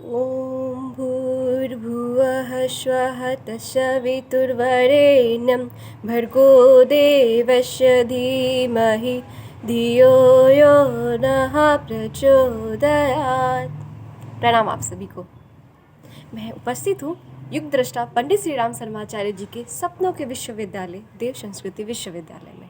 ॐ भूर्भुवः स्वः तत्सवितुर्वरेण्यं भर्गो देवस्य धीमहि धियो यो नः प्रचोदयात्। प्रणाम आप सभी को। मैं उपस्थित हूँ युग दृष्टा पंडित श्री राम शर्माचार्य जी के सपनों के विश्वविद्यालय देव संस्कृति विश्वविद्यालय में।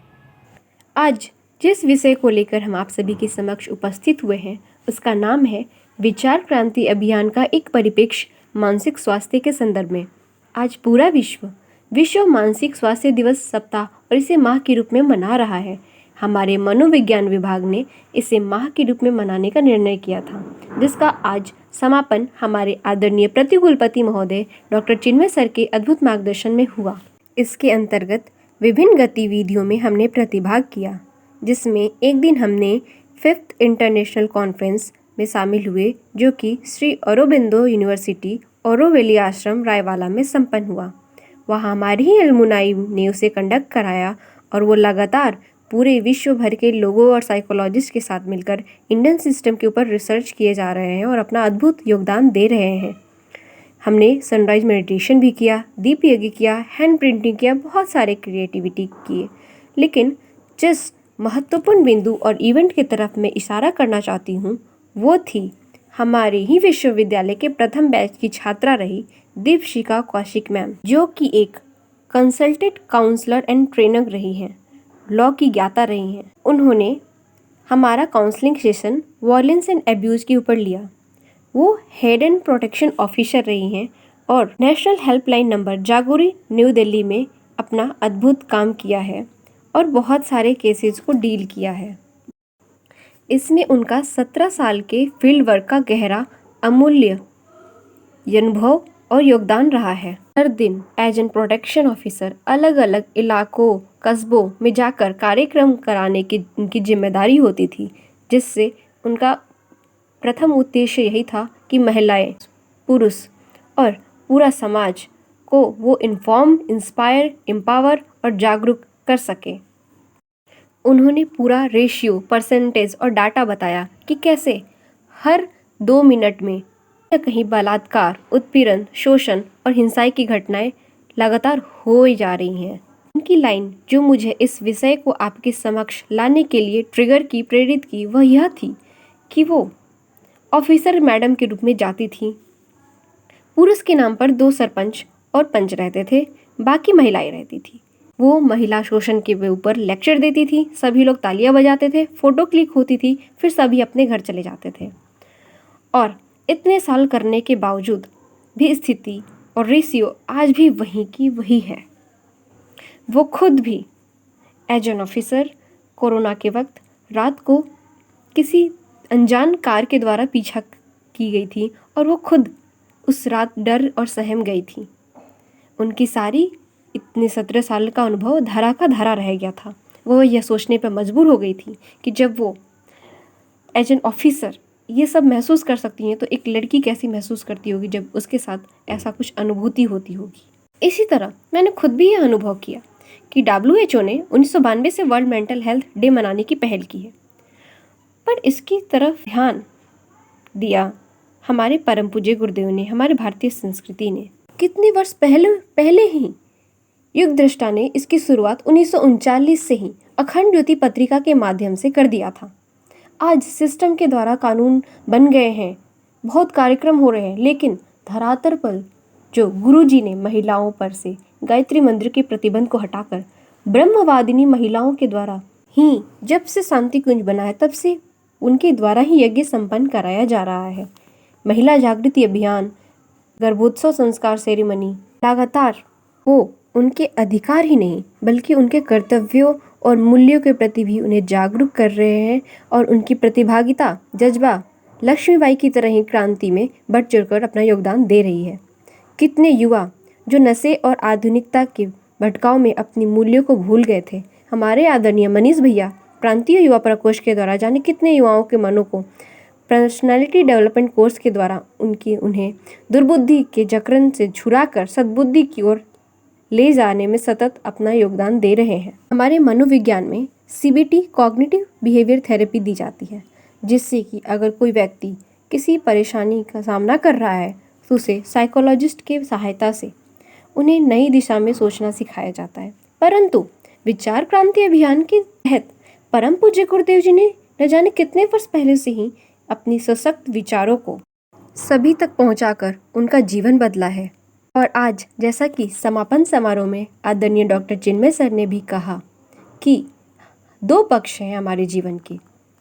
आज जिस विषय को लेकर हम आप सभी के समक्ष उपस्थित हुए हैं उसका नाम है विचार क्रांति अभियान का एक परिप्रेक्ष्य मानसिक स्वास्थ्य के संदर्भ में। आज पूरा विश्व मानसिक स्वास्थ्य दिवस सप्ताह और इसे माह के रूप में मना रहा है। हमारे मनोविज्ञान विभाग ने इसे माह के रूप में मनाने का निर्णय किया था, जिसका आज समापन हमारे आदरणीय प्रतिकुलपति महोदय डॉक्टर चिन्मय सर के अद्भुत मार्गदर्शन में हुआ। इसके अंतर्गत विभिन्न गतिविधियों में हमने प्रतिभाग किया, जिसमें एक दिन हमने 5th इंटरनेशनल कॉन्फ्रेंस में शामिल हुए, जो कि श्री औरोबिंदो यूनिवर्सिटी औरोवेली आश्रम रायवाला में संपन्न हुआ। वहाँ हमारी ही एलुमनाई ने उसे कंडक्ट कराया और वो लगातार पूरे विश्व भर के लोगों और साइकोलॉजिस्ट के साथ मिलकर इंडियन सिस्टम के ऊपर रिसर्च किए जा रहे हैं और अपना अद्भुत योगदान दे रहे हैं। हमने सनराइज मेडिटेशन भी किया, दीप यज्ञ किया, हैंड प्रिंटिंग किया, बहुत सारे क्रिएटिविटी किए। लेकिन जिस महत्वपूर्ण बिंदु और इवेंट की तरफ मैं इशारा करना चाहती हूँ वो थी हमारे ही विश्वविद्यालय के प्रथम बैच की छात्रा रही दीपशिखा कौशिक मैम, जो कि एक कंसल्टेंट काउंसलर एंड ट्रेनर रही हैं, लॉ की ज्ञाता रही हैं। उन्होंने हमारा counselling session violence and abuse के ऊपर लिया। वो हेड एंड प्रोटेक्शन ऑफिसर रही हैं और national helpline number Jagori new Delhi में अपना अद्भुत काम किया है और बहुत सारे केसेस को डील किया है। इसमें उनका 17 साल के फील्ड वर्क का गहरा अमूल्य अनुभव और योगदान रहा है। हर दिन एज एन प्रोटेक्शन ऑफिसर अलग अलग इलाकों कस्बों में जाकर कार्यक्रम कराने की उनकी जिम्मेदारी होती थी, जिससे उनका प्रथम उद्देश्य यही था कि महिलाएं, पुरुष और पूरा समाज को वो इन्फॉर्म, इंस्पायर, एम्पावर और जागरूक कर सके। उन्होंने पूरा रेशियो, परसेंटेज और डाटा बताया कि कैसे हर 2 मिनट में कहीं बलात्कार, उत्पीड़न, शोषण और हिंसा की घटनाएं लगातार हो ही जा रही हैं। उनकी लाइन जो मुझे इस विषय को आपके समक्ष लाने के लिए ट्रिगर की, प्रेरित की, वह यह थी कि वो ऑफिसर मैडम के रूप में जाती थी। पुरुष के नाम पर 2 सरपंच और पंच रहते थे, बाकी महिलाएं रहती थी। वो महिला शोषण के ऊपर लेक्चर देती थी, सभी लोग तालियां बजाते थे, फोटो क्लिक होती थी, फिर सभी अपने घर चले जाते थे। और इतने साल करने के बावजूद भी स्थिति और रेशियो आज भी वहीं की वही है। वो खुद भी एज एन ऑफिसर कोरोना के वक्त रात को किसी अनजान कार के द्वारा पीछा की गई थी और वो खुद उस रात डर और सहम गई थी। उनकी सारी इतने 17 साल का अनुभव धरा का धरा रह गया था। वो यह सोचने पर मजबूर हो गई थी कि जब वो एज एन ऑफिसर ये सब महसूस कर सकती हैं तो एक लड़की कैसी महसूस करती होगी जब उसके साथ ऐसा कुछ अनुभूति होती होगी। इसी तरह मैंने खुद भी यह अनुभव किया कि WHO ने 1992 से वर्ल्ड मेंटल हेल्थ डे मनाने की पहल की है, पर इसकी तरफ ध्यान दिया हमारे परम पूज्य गुरुदेव ने, हमारे भारतीय संस्कृति ने। कितने वर्ष पहले ही युग दृष्टा ने इसकी शुरुआत 1939 से ही अखंड ज्योति पत्रिका के माध्यम से कर दिया था। आज सिस्टम के द्वारा कानून बन गए हैं, बहुत कार्यक्रम हो रहे हैं, लेकिन धरातल पर जो गुरुजी ने महिलाओं पर से गायत्री मंत्र के प्रतिबंध को हटाकर ब्रह्मवादिनी महिलाओं के द्वारा ही जब से शांति कुंज बना है तब से उनके द्वारा ही यज्ञ संपन्न कराया जा रहा है। महिला जागृति अभियान, गर्भोत्सव संस्कार सेरेमनी लगातार हो उनके अधिकार ही नहीं बल्कि उनके कर्तव्यों और मूल्यों के प्रति भी उन्हें जागरूक कर रहे हैं और उनकी प्रतिभागिता, जज्बा लक्ष्मीबाई की तरह ही क्रांति में बढ़ चढ़कर अपना योगदान दे रही है। कितने युवा जो नशे और आधुनिकता के भटकाव में अपनी मूल्यों को भूल गए थे, हमारे आदरणीय मनीष भैया प्रांतीय युवा प्रकोष्ठ के द्वारा जाने कितने युवाओं के मनों को पर्सनालिटी डेवलपमेंट कोर्स के द्वारा उन्हें दुर्बुद्धि के जकड़न से छुड़ाकर सद्बुद्धि की ओर ले जाने में सतत अपना योगदान दे रहे हैं। हमारे मनोविज्ञान में CBT कॉग्निटिव बिहेवियर थेरेपी दी जाती है, जिससे कि अगर कोई व्यक्ति किसी परेशानी का सामना कर रहा है तो उसे साइकोलॉजिस्ट की सहायता से उन्हें नई दिशा में सोचना सिखाया जाता है। परंतु विचार क्रांति अभियान के तहत परम पूज्य गुरुदेव जी ने न जाने कितने वर्ष पहले से ही अपनी सशक्त विचारों को सभी तक पहुंचाकर उनका जीवन बदला है। और आज जैसा कि समापन समारोह में आदरणीय डॉक्टर चिन्मय सर ने भी कहा कि दो पक्ष हैं हमारे जीवन के,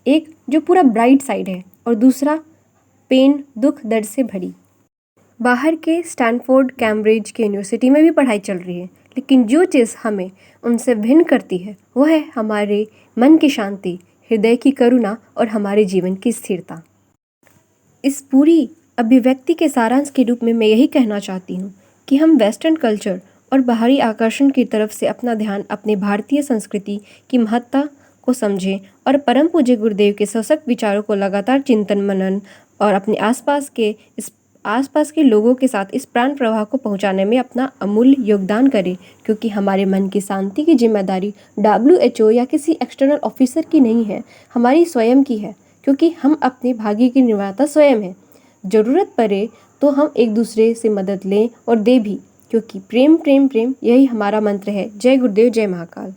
एक जो पूरा ब्राइट साइड है और दूसरा पेन, दुख, दर्द से भरी। बाहर के स्टैनफोर्ड, कैम्ब्रिज की यूनिवर्सिटी में भी पढ़ाई चल रही है, लेकिन जो चीज़ हमें उनसे भिन्न करती है वो है हमारे मन की शांति, हृदय की करुणा और हमारे जीवन की स्थिरता। इस पूरी अभिव्यक्ति के सारांश के रूप में मैं यही कहना चाहती हूँ कि हम वेस्टर्न कल्चर और बाहरी आकर्षण की तरफ से अपना ध्यान अपने भारतीय संस्कृति की महत्ता को समझें और परम पूज्य गुरुदेव के सशक्त विचारों को लगातार चिंतन मनन और अपने आसपास के लोगों के साथ इस प्राण प्रवाह को पहुंचाने में अपना अमूल्य योगदान करें, क्योंकि हमारे मन की शांति की जिम्मेदारी WHO या किसी एक्सटर्नल ऑफिसर की नहीं है, हमारी स्वयं की है, क्योंकि हम अपने भाग्य के निर्माता स्वयं हैं। ज़रूरत पड़े तो हम एक दूसरे से मदद लें और दे भी, क्योंकि प्रेम प्रेम प्रेम यही हमारा मंत्र है। जय गुरुदेव, जय महाकाल।